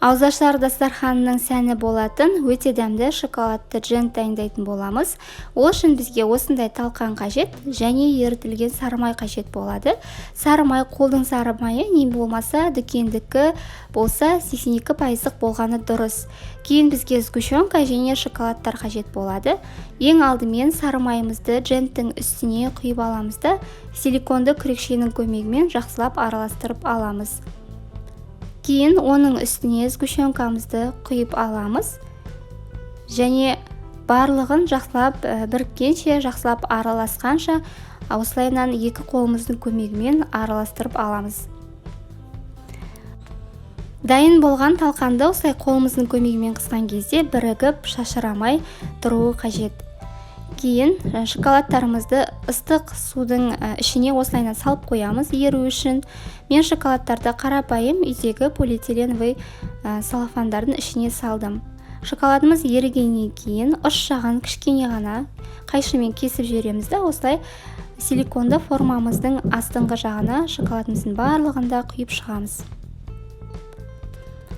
Ауызашар дастарханының сәні болатын өте дәмді шоколадты джем дайындайтын боламыз. Ол үшін бізге осындай талқан қажет және ерітілген сары май қажет болады. Сары май қолдың сары майы, не болмаса дүкендікі болса 82% болғаны дұрыс. Кейін бізге сгущенка және шоколадтар қажет болады. Ең алдымен сары майымызды джемнің үстіне құйып аламыз да силиконды күрекшенің көмегімен жақсылап араластырып аламыз. Кейін оның үстіне сгущенкамызды құйып аламыз және барлығын жақсылап біріккенше, жақсылап араласқанша осылайынан екі қолымыздың көмегімен араластырып аламыз. Дайын болған талқанды осылай қолымыздың көмегімен қысқан кезде бірігіп шашырамай тұруы қажет. Кейін шоколадтарымызды ыстық судың ішіне осылайынан салып қоямыз еру үшін. Мен шоколадтарды қарапайым үйдегі полиэтиленовый салафандардың ішіне салдым. Шоколадымыз ерігеннен кейін ұш жағын кішкене ғана қайшымен кесіп жібереміз да осылай силиконды формамыздың астыңғы жағына шоколадымыздың барлығын да құйып шығамыз.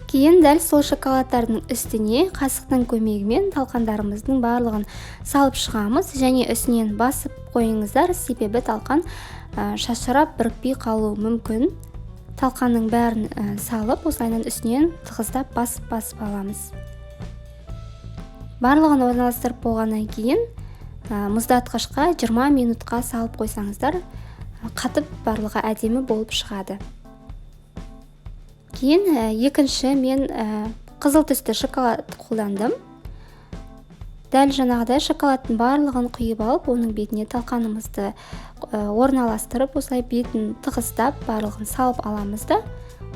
Кейін дәл сол шоколадтардың үстіне қасықтың көмегімен талқандарымыздың барлығын салып шығамыз және үстінен басып қойыңыздар, себебі талқан шашырап бірікпей қалуы мүмкін. Талқанның бәрін салып, осылайынан үстінен тығыздап басып аламыз. Барлығын орналастырып болғаннан кейін мұздатқышқа 20 минутқа салып қойсаңыздар, қатып барлығы әдемі болып шығады. Кейін екінші мен қызыл түсті шоколад қолдандым. Дәл жаңағыдай шоколадтың барлығын құйып алып, оның бетіне талқанымызды орналастырып, осылай бетін тығыздап, барлығын салып аламыз да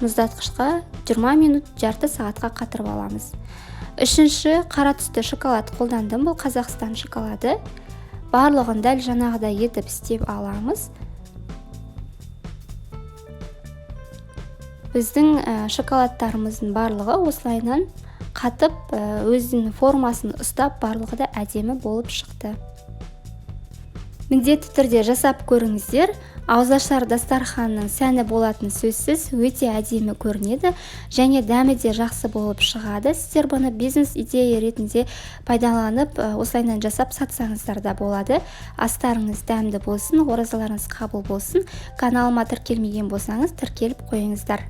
мұздатқышқа 20 минут, жарты сағатқа қатырып аламыз. Үшінші қара түсті шоколад қолдандым. Бұл Қазақстан шоколады. Барлығын дәл жаңағыдай етіп істеп аламыз. Біздің шоколадтарымыздың барлығы осылайынан қатып, өзінің формасын ұстап, барлығы да әдемі болып шықты. Міндетті түрде жасап көріңіздер. Ауызашар дастарханның сәні болатын сөзсіз өте әдемі көрінеді және дәмі де жақсы болып шығады. Сіздер бұны бизнес идея ретінде пайдаланып, осылайынан жасап сатсаңыздар да болады. Астарыңыз дәмді болсын, оразаларыңыз қабыл болсын. Каналыма тіркелмеген болсаңыз, тіркеліп қойыңыздар.